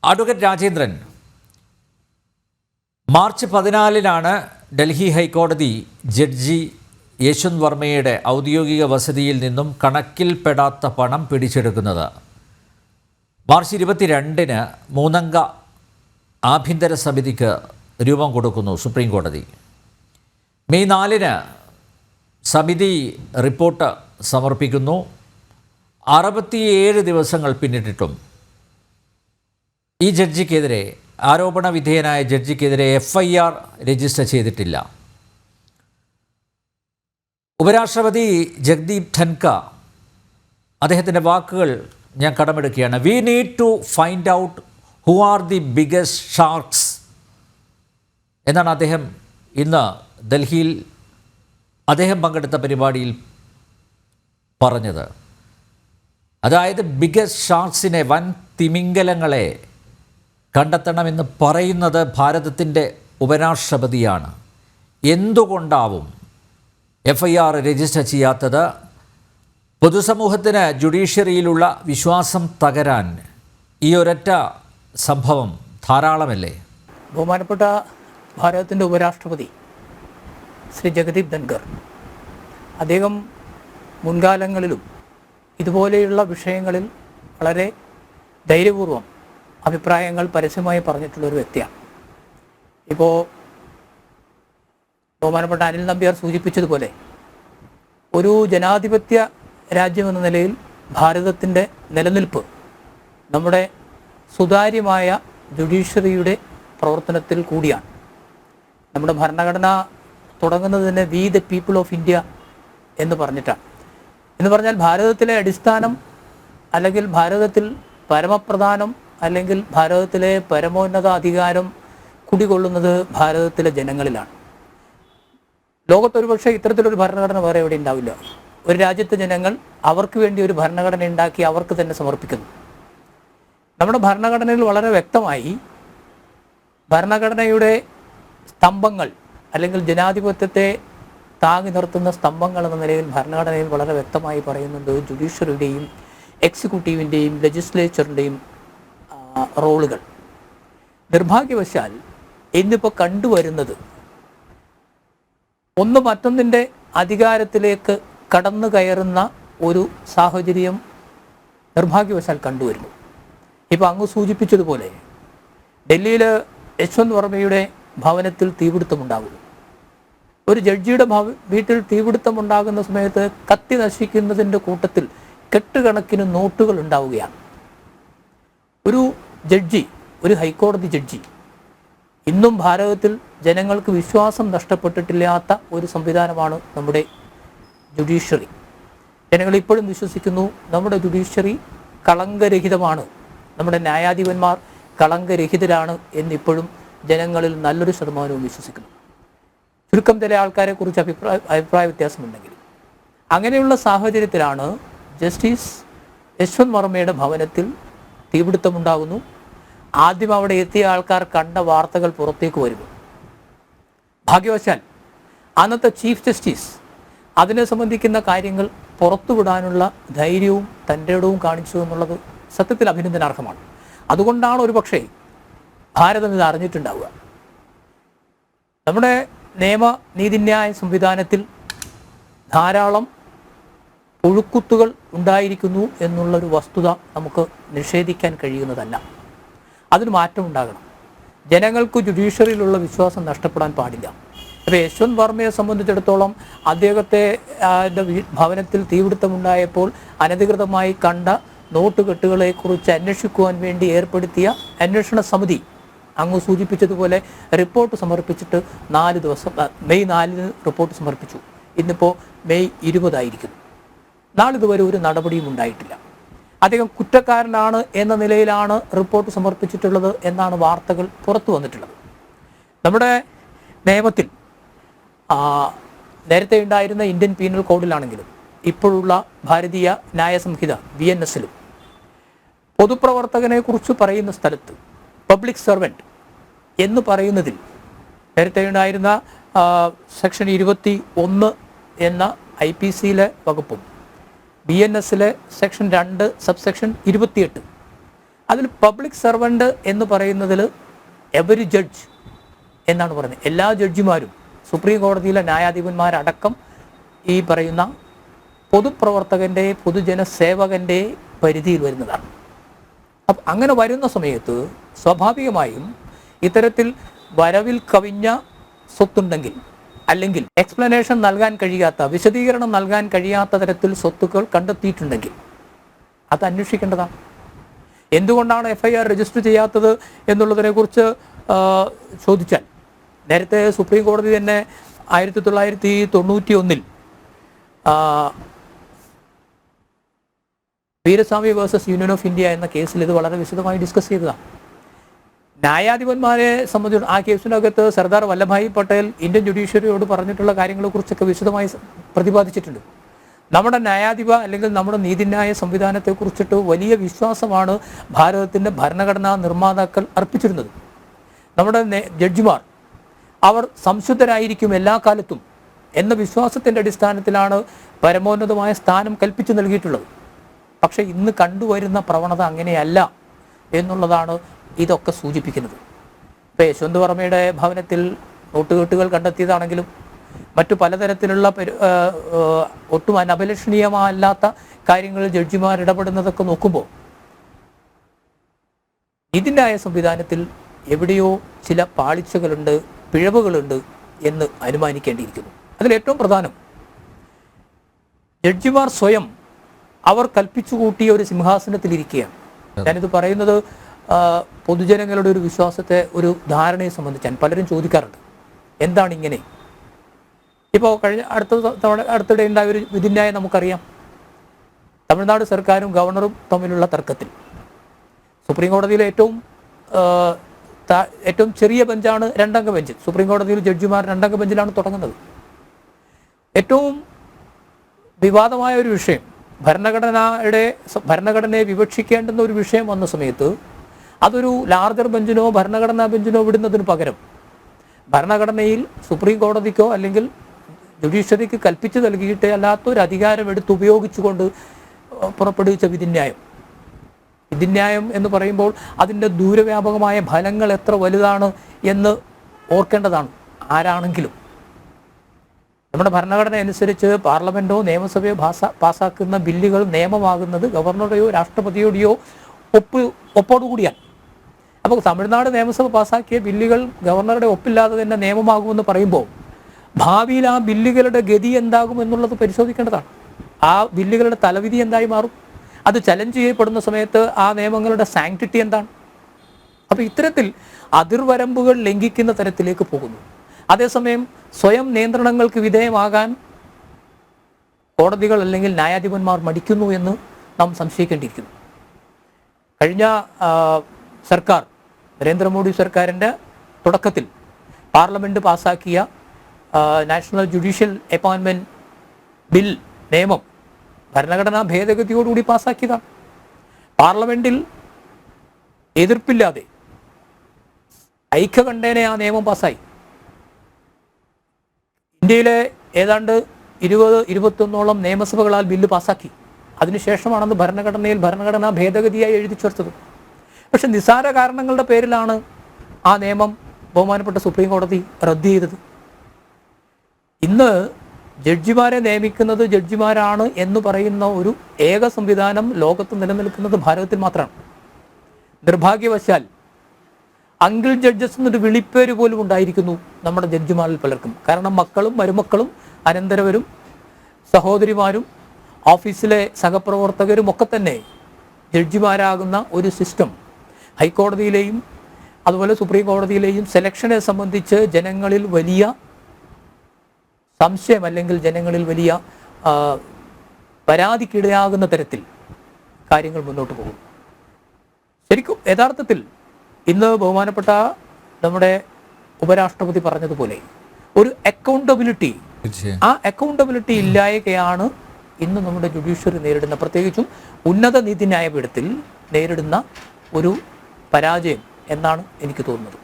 Advocate Rajendran, March 14-നാണ് Delhi ഹൈക്കോടതി judge Yashwant വർമ്മയുടെ ഔദ്യോഗിക വസതിയിൽ നിന്നും കണക്കിൽപ്പെടാത്ത പണം പിടിച്ചെടുക്കുന്നത്. മാർച്ച് 22-ന് 3-അംഗ ആഭ്യന്തര സമിതിക്ക് രൂപം കൊടുക്കുന്നു സുപ്രീം കോടതി. മെയ് 4-ന് സമിതി റിപ്പോർട്ട് സമർപ്പിക്കുന്നു. 67 ദിവസങ്ങൾ പിന്നിട്ടിട്ടും ഈ ജഡ്ജിക്കെതിരെ, ആരോപണ വിധേയനായ ജഡ്ജിക്കെതിരെ FIR രജിസ്റ്റർ ചെയ്തിട്ടില്ല. ഉപരാഷ്ട്രപതി ജഗ്ദീപ് ധൻക അദ്ദേഹത്തിൻ്റെ വാക്കുകൾ ഞാൻ കടമെടുക്കുകയാണ്. We need to find out who are the biggest sharks എന്നാണ് അദ്ദേഹം ഇന്ന് ഡൽഹിയിൽ അദ്ദേഹം പങ്കെടുത്ത പരിപാടിയിൽ പറഞ്ഞത്. അതായത് ബിഗസ്റ്റ് ഷാർക്സിനെ, വൻ തിമിംഗലങ്ങളെ കണ്ടെത്തണമെന്ന് പറയുന്നത് ഭാരതത്തിൻ്റെ ഉപരാഷ്ട്രപതിയാണ്. എന്തുകൊണ്ടാവും FIR രജിസ്റ്റർ ചെയ്യാത്തത്? പൊതുസമൂഹത്തിന് ജുഡീഷ്യറിയിലുള്ള വിശ്വാസം തകരാൻ ഈ ഒരൊറ്റ സംഭവം ധാരാളമല്ലേ? ബഹുമാനപ്പെട്ട ഭാരതത്തിൻ്റെ ഉപരാഷ്ട്രപതി ശ്രീ ജഗദീപ് ധൻഖർ, അദ്ദേഹം മുൻകാലങ്ങളിലും ഇതുപോലെയുള്ള വിഷയങ്ങളിൽ വളരെ ധൈര്യപൂർവ്വം അഭിപ്രായങ്ങൾ പരസ്യമായി പറഞ്ഞിട്ടുള്ളൊരു വ്യക്തിയാണ്. ഇപ്പോൾ ബഹുമാനപ്പെട്ട അനിൽ നമ്പ്യാർ സൂചിപ്പിച്ചതുപോലെ ഒരു ജനാധിപത്യ രാജ്യമെന്ന നിലയിൽ ഭാരതത്തിൻ്റെ നിലനിൽപ്പ് നമ്മുടെ സുതാര്യമായ ജുഡീഷ്യറിയുടെ പ്രവർത്തനത്തിൽ കൂടിയാണ്. നമ്മുടെ ഭരണഘടന തുടങ്ങുന്നത് തന്നെ we the people of India എന്ന് പറഞ്ഞിട്ടാണ്. എന്ന് പറഞ്ഞാൽ ഭാരതത്തിലെ അടിസ്ഥാനം, അല്ലെങ്കിൽ ഭാരതത്തിൽ പരമപ്രധാനം, അല്ലെങ്കിൽ ഭാരതത്തിലെ പരമോന്നത അധികാരം കുടികൊള്ളുന്നത് ഭാരതത്തിലെ ജനങ്ങളിലാണ്. ലോകത്തൊരു പക്ഷേ ഇത്തരത്തിലൊരു ഭരണഘടന വേറെ എവിടെ ഉണ്ടാവില്ല. ഒരു രാജ്യത്തെ ജനങ്ങൾ അവർക്ക് വേണ്ടി ഒരു ഭരണഘടന ഉണ്ടാക്കി അവർക്ക് തന്നെ സമർപ്പിക്കുന്നു. നമ്മുടെ ഭരണഘടനയിൽ വളരെ വ്യക്തമായി ഭരണഘടനയുടെ സ്തംഭങ്ങൾ, അല്ലെങ്കിൽ ജനാധിപത്യത്തെ താങ്ങി നിർത്തുന്ന സ്തംഭങ്ങൾ എന്ന നിലയിൽ ഭരണഘടനയിൽ വളരെ വ്യക്തമായി പറയുന്നുണ്ട് ജുഡീഷ്യറിയുടെയും എക്സിക്യൂട്ടീവിൻ്റെയും ലെജിസ്ലേച്ചറിൻ്റെയും റോളുകൾ. നിർഭാഗ്യവശാൽ ഇന്നിപ്പോൾ കണ്ടുവരുന്നത് ഒന്ന് മറ്റൊന്നിൻ്റെ അധികാരത്തിലേക്ക് കടന്നു കയറുന്ന ഒരു സാഹചര്യം നിർഭാഗ്യവശാൽ കണ്ടുവരുന്നു. ഇപ്പോൾ അങ്ങ് സൂചിപ്പിച്ചതുപോലെ ഡൽഹിയിൽ യശ്വന്ത് വർമ്മയുടെ ഭവനത്തിൽ തീപിടുത്തമുണ്ടാകുന്നു. ഒരു ജഡ്ജിയുടെ വീട്ടിൽ തീപിടുത്തമുണ്ടാകുന്ന സമയത്ത് കത്തി നശിക്കുന്നതിൻ്റെ കൂട്ടത്തിൽ കെട്ടുകണക്കിന് നോട്ടുകൾ ഉണ്ടാവുകയാണ്. ഒരു ജഡ്ജി, ഒരു ഹൈക്കോടതി ജഡ്ജി, ഇന്നും ഭാരതത്തിൽ ജനങ്ങൾക്ക് വിശ്വാസം നഷ്ടപ്പെട്ടിട്ടില്ലാത്ത ഒരു സംവിധാനമാണ് നമ്മുടെ ജുഡീഷ്യറി. ജനങ്ങൾ ഇപ്പോഴും വിശ്വസിക്കുന്നു നമ്മുടെ ജുഡീഷ്യറി കളങ്കരഹിതമാണ്, നമ്മുടെ ന്യായാധിപന്മാർ കളങ്കരഹിതരാണ് എന്നിപ്പോഴും ജനങ്ങളിൽ നല്ലൊരു ശതമാനവും വിശ്വസിക്കുന്നു. ചുരുക്കം ചില ആൾക്കാരെക്കുറിച്ച് അഭിപ്രായ വ്യത്യാസമുണ്ടെങ്കിലും അങ്ങനെയുള്ള സാഹചര്യത്തിലാണ് ജസ്റ്റിസ് യശ്വന്ത് വർമ്മയുടെ ഭവനത്തിൽ തീപിടുത്തമുണ്ടാകുന്നു. ആദ്യം അവിടെ എത്തിയ ആൾക്കാർ കണ്ട വാർത്തകൾ പുറത്തേക്ക് വരുന്നു. ഭാഗ്യവശാൽ അന്നത്തെ ചീഫ് ജസ്റ്റിസ് അതിനെ സംബന്ധിക്കുന്ന കാര്യങ്ങൾ പുറത്തുവിടാനുള്ള ധൈര്യവും തൻ്റെ ഇടവും കാണിച്ചു എന്നുള്ളത് സത്യത്തിൽ അഭിനന്ദനാർഹമാണ്. അതുകൊണ്ടാണ് ഒരു പക്ഷേ ഭാരതം ഇത് അറിഞ്ഞിട്ടുണ്ടാവുക. നമ്മുടെ നിയമ നീതിന്യായ സംവിധാനത്തിൽ ധാരാളം ഒഴുക്കുത്തുകൾ ഉണ്ടായിരിക്കുന്നു എന്നുള്ളൊരു വസ്തുത നമുക്ക് നിഷേധിക്കാൻ കഴിയുന്നതല്ല. അതിന് മാറ്റമുണ്ടാകണം. ജനങ്ങൾക്ക് ജുഡീഷ്യറിയിലുള്ള വിശ്വാസം നഷ്ടപ്പെടാൻ പാടില്ല. അപ്പോൾ യശ്വന്ത് വർമ്മയെ സംബന്ധിച്ചിടത്തോളം അദ്ദേഹത്തെ ഭവനത്തിൽ തീപിടുത്തമുണ്ടായപ്പോൾ അനധികൃതമായി കണ്ട നോട്ടുകെട്ടുകളെക്കുറിച്ച് അന്വേഷിക്കുവാൻ വേണ്ടി ഏർപ്പെടുത്തിയ അന്വേഷണ സമിതി അങ്ങ് സൂചിപ്പിച്ചതുപോലെ റിപ്പോർട്ട് സമർപ്പിച്ചിട്ട് 4 ദിവസം, മെയ് 4-ന് റിപ്പോർട്ട് സമർപ്പിച്ചു. ഇന്നിപ്പോൾ മെയ് 20 ആയിരിക്കുന്നു. നാളിതുവരെ ഒരു നടപടിയും ഉണ്ടായിട്ടില്ല. അദ്ദേഹം കുറ്റക്കാരനാണ് എന്ന നിലയിലാണ് റിപ്പോർട്ട് സമർപ്പിച്ചിട്ടുള്ളത് എന്നാണ് വാർത്തകൾ പുറത്തു വന്നിട്ടുള്ളത്. നമ്മുടെ നിയമത്തിൽ നേരത്തെ ഉണ്ടായിരുന്ന ഇന്ത്യൻ പീനൽ കോഡിലാണെങ്കിലും ഇപ്പോഴുള്ള ഭാരതീയ ന്യായ സംഹിത VNS-ലും പൊതുപ്രവർത്തകനെ കുറിച്ച് പറയുന്ന സ്ഥലത്ത് പബ്ലിക് സർവൻറ്റ് എന്ന് പറയുന്നതിൽ നേരത്തെ ഉണ്ടായിരുന്ന സെക്ഷൻ 21 എന്ന IPC-യിലെ വകുപ്പും BNS-ലെ സെക്ഷൻ 2 സബ്സെക്ഷൻ 28 അതിൽ പബ്ലിക് സർവൻ്റ് എന്ന് പറയുന്നതിൽ എവരി ജഡ്ജ് എന്നാണ് പറയുന്നത്. എല്ലാ ജഡ്ജിമാരും സുപ്രീം കോടതിയിലെ ന്യായാധിപന്മാരടക്കം ഈ പറയുന്ന പൊതുപ്രവർത്തകൻ്റെ പൊതുജനസേവകൻ്റെ പരിധിയിൽ വരുന്നതാണ്. അപ്പം അങ്ങനെ വരുന്ന സമയത്ത് സ്വാഭാവികമായും ഇത്തരത്തിൽ വരവിൽ കവിഞ്ഞ സ്വത്തുണ്ടെങ്കിൽ, അല്ലെങ്കിൽ എക്സ്പ്ലനേഷൻ നൽകാൻ കഴിയാത്ത, വിശദീകരണം നൽകാൻ കഴിയാത്ത തരത്തിൽ സ്വത്തുക്കൾ കണ്ടെത്തിയിട്ടുണ്ടെങ്കിൽ അത് അന്വേഷിക്കേണ്ടതാണ്. എന്തുകൊണ്ടാണ് FIR രജിസ്റ്റർ ചെയ്യാത്തത് എന്നുള്ളതിനെക്കുറിച്ച് ചോദിച്ചാൽ, നേരത്തെ സുപ്രീം കോടതി തന്നെ 1991 Veeraswamy versus union of India എന്ന കേസിൽ ഇത് വളരെ വിശദമായി ഡിസ്കസ് ചെയ്തതാണ്. ന്യായാധിപന്മാരെ സംബന്ധിച്ച് ആ കേസിനകത്ത് സർദാർ വല്ലഭായ് പട്ടേൽ ഇന്ത്യൻ ജുഡീഷ്യറിയോട് പറഞ്ഞിട്ടുള്ള കാര്യങ്ങളെക്കുറിച്ചൊക്കെ വിശദമായി പ്രതിപാദിച്ചിട്ടുണ്ട്. നമ്മുടെ ന്യായാധിപ അല്ലെങ്കിൽ നമ്മുടെ നീതിന്യായ സംവിധാനത്തെക്കുറിച്ചിട്ട് വലിയ വിശ്വാസമാണ് ഭാരതത്തിൻ്റെ ഭരണഘടനാ നിർമ്മാതാക്കൾ അർപ്പിച്ചിരുന്നത്. നമ്മുടെ ജഡ്ജിമാർ അവർ സംശുദ്ധരായിരിക്കും എല്ലാ കാലത്തും എന്ന വിശ്വാസത്തിൻ്റെ അടിസ്ഥാനത്തിലാണ് പരമോന്നതമായ സ്ഥാനം കൽപ്പിച്ചു നൽകിയിട്ടുള്ളത്. പക്ഷേ ഇന്ന് കണ്ടുവരുന്ന പ്രവണത അങ്ങനെയല്ല എന്നുള്ളതാണ് ഇതൊക്കെ സൂചിപ്പിക്കുന്നത്. ഇപ്പോൾ യശ്വന്ത് വർമ്മയുടെ ഭവനത്തിൽ നോട്ടുകെട്ടുകൾ കണ്ടെത്തിയതാണെങ്കിലും മറ്റു പലതരത്തിലുള്ള ഒട്ടും അനഭിലഷണീയമല്ലാത്ത കാര്യങ്ങളിൽ ജഡ്ജിമാർ ഇടപെടുന്നതൊക്കെ നോക്കുമ്പോൾ നീതിന്യായ സംവിധാനത്തിൽ എവിടെയോ ചില പാളിച്ചകളുണ്ട്, പിഴവുകളുണ്ട് എന്ന് അനുമാനിക്കേണ്ടിയിരിക്കുന്നു. അതിലേറ്റവും പ്രധാനം ജഡ്ജിമാർ സ്വയം അവർ കൽപ്പിച്ചു കൂട്ടിയ ഒരു സിംഹാസനത്തിലിരിക്കുകയാണ്. ഞാനിത് പറയുന്നത് പൊതുജനങ്ങളുടെ ഒരു വിശ്വാസത്തെ, ഒരു ധാരണയെ സംബന്ധിച്ചാണ്. പലരും ചോദിക്കാറുണ്ട് എന്താണ് ഇങ്ങനെ. ഇപ്പോൾ അടുത്തിടെ ഉണ്ടായ ഒരു വിധിന്യായം നമുക്കറിയാം. തമിഴ്നാട് സർക്കാരും ഗവർണറും തമ്മിലുള്ള തർക്കത്തിൽ സുപ്രീം കോടതിയിലെ ഏറ്റവും ചെറിയ ബെഞ്ചാണ് 2-അംഗ ബെഞ്ച്. സുപ്രീം കോടതിയിൽ ജഡ്ജിമാർ 2-അംഗ ബെഞ്ചിലാണ് തുടങ്ങുന്നത്. ഏറ്റവും വിവാദമായ ഒരു വിഷയം, ഭരണഘടനയെ വിവക്ഷിക്കേണ്ടുന്ന ഒരു വിഷയം വന്ന സമയത്ത് അതൊരു ലാർജർ ബെഞ്ചിനോ ഭരണഘടനാ ബെഞ്ചിനോ വിടുന്നതിന് പകരം ഭരണഘടനയിൽ സുപ്രീം കോടതിക്കോ അല്ലെങ്കിൽ ജുഡീഷ്യറിക്ക് കൽപ്പിച്ചു നൽകിയിട്ട് അല്ലാത്തൊരു അധികാരം ഉപയോഗിച്ചുകൊണ്ട് പുറപ്പെടുവിച്ച വിധിന്യായം എന്ന് പറയുമ്പോൾ അതിൻ്റെ ദൂരവ്യാപകമായ ഫലങ്ങൾ എത്ര വലുതാണ് എന്ന് ഓർക്കേണ്ടതാണ് ആരാണെങ്കിലും. നമ്മുടെ ഭരണഘടന അനുസരിച്ച് പാർലമെൻറ്റോ നിയമസഭയോ പാസ്സാക്കുന്ന ബില്ലുകൾ നിയമമാകുന്നത് ഗവർണറുടെയോ രാഷ്ട്രപതിയുടെയോ ഒപ്പോടുകൂടിയാണ്. അപ്പോൾ തമിഴ്നാട് നിയമസഭ പാസ്സാക്കിയ ബില്ലുകൾ ഗവർണറുടെ ഒപ്പില്ലാതെ തന്നെ നിയമമാകുമെന്ന് പറയുമ്പോൾ ഭാവിയിൽ ആ ബില്ലുകളുടെ ഗതി എന്താകും എന്നുള്ളത് പരിശോധിക്കേണ്ടതാണ്. ആ ബില്ലുകളുടെ തലവിധി എന്തായി മാറും, അത് ചലഞ്ച് ചെയ്യപ്പെടുന്ന സമയത്ത് ആ നിയമങ്ങളുടെ സാങ്ക്ടിറ്റി എന്താണ്. അപ്പോൾ ഇത്തരത്തിൽ അതിർവരമ്പുകൾ ലംഘിക്കുന്ന തരത്തിലേക്ക് പോകുന്നു. അതേസമയം സ്വയം നിയന്ത്രണങ്ങൾക്ക് വിധേയമാകാൻ കോടതികൾ അല്ലെങ്കിൽ ന്യായാധിപന്മാർ മടിക്കുന്നു എന്ന് നാം സംശയിക്കേണ്ടിയിരിക്കുന്നു. കഴിഞ്ഞ സർക്കാർ, നരേന്ദ്രമോദി സർക്കാരിൻ്റെ തുടക്കത്തിൽ പാർലമെൻറ്റ് പാസ്സാക്കിയ നാഷണൽ ജുഡീഷ്യൽ അപ്പോയിൻമെൻറ്റ് ബിൽ നിയമം ഭരണഘടനാ ഭേദഗതിയോടുകൂടി പാസ്സാക്കിയതാണ്. പാർലമെൻറ്റിൽ എതിർപ്പില്ലാതെ ഐക്യകണ്ഠേന ആ നിയമം പാസ്സായി. ഇന്ത്യയിലെ ഏതാണ്ട് 20-21 നിയമസഭകളാൽ ബില്ല് പാസ്സാക്കി. അതിനുശേഷമാണെന്ന് ഭരണഘടനാ ഭേദഗതിയായി എഴുതി ചേർത്തത്. പക്ഷെ നിസ്സാര കാരണങ്ങളുടെ പേരിലാണ് ആ നിയമം ബഹുമാനപ്പെട്ട സുപ്രീം കോടതി റദ്ദ് ചെയ്തത്. ഇന്ന് ജഡ്ജിമാരെ നിയമിക്കുന്നത് ജഡ്ജിമാരാണ് എന്ന് പറയുന്ന ഒരു ഏക സംവിധാനം ലോകത്ത് നിലനിൽക്കുന്നത് ഭാരതത്തിൽ മാത്രമാണ്. നിർഭാഗ്യവശാൽ അങ്കിൾ ജഡ്ജസ് എന്നൊരു വിളിപ്പേര് പോലും ഉണ്ടായിരിക്കുന്നു നമ്മുടെ ജഡ്ജിമാരിൽ പലർക്കും. കാരണം മക്കളും മരുമക്കളും അനന്തരവരും സഹോദരിമാരും ഓഫീസിലെ സഹപ്രവർത്തകരും ഒക്കെ തന്നെ ജഡ്ജിമാരാകുന്ന ഒരു സിസ്റ്റം ഹൈക്കോടതിയിലെയും അതുപോലെ സുപ്രീം കോടതിയിലെയും സെലക്ഷനെ സംബന്ധിച്ച് ജനങ്ങളിൽ വലിയ സംശയം അല്ലെങ്കിൽ ജനങ്ങളിൽ വലിയ പരാതിക്കിടയാകുന്ന തരത്തിൽ കാര്യങ്ങൾ മുന്നോട്ട് പോകും. ശരിക്കും യഥാർത്ഥത്തിൽ ഇന്ന് ബഹുമാനപ്പെട്ട നമ്മുടെ ഉപരാഷ്ട്രപതി പറഞ്ഞതുപോലെ ഒരു അക്കൗണ്ടബിലിറ്റി, ആ അക്കൗണ്ടബിലിറ്റി ഇല്ലായ്കയാണ് ഇന്ന് നമ്മുടെ ജുഡീഷ്യറി നേരിടുന്ന, പ്രത്യേകിച്ചും ഉന്നത നീതിന്യായപീഠത്തിൽ നേരിടുന്ന ഒരു പരാജയം എന്നാണ് എനിക്ക് തോന്നുന്നത്.